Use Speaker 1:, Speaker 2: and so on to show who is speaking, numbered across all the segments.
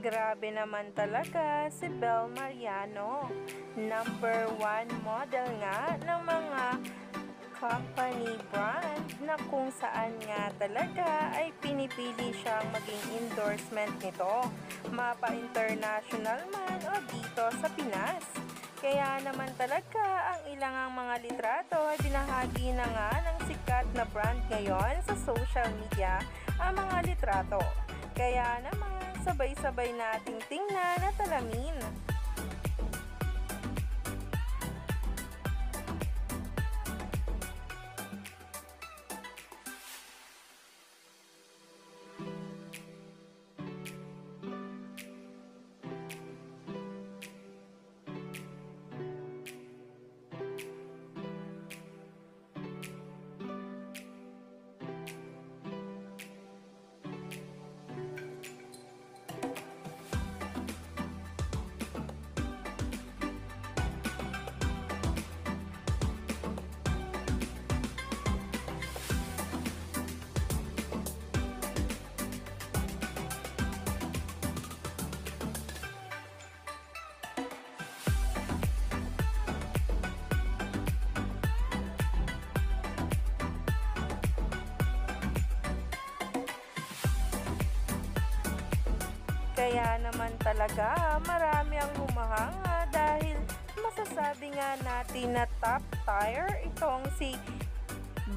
Speaker 1: Grabe naman talaga si Bel Mariano. Number 1 model nga ng mga company brand na kung saan nga talaga ay pinipili siyang maging endorsement nito, mapa-international man o dito sa Pinas. Kaya naman talaga ang ilang mga litrato ay binahagi na nga ng sikat na brand ngayon sa social media ang mga litrato. Kaya naman sabay-sabay nating tingnan at alamin. Kaya naman talaga marami ang humahanga dahil masasabi nga natin na top tier itong si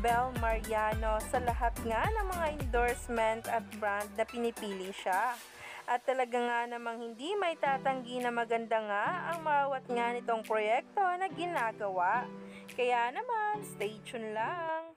Speaker 1: Bel Mariano sa lahat nga ng mga endorsement at brand na pinipili siya. At talaga nga namang hindi may tatanggi na maganda nga ang bawat nga nitong proyekto na ginagawa. Kaya naman, stay tuned lang.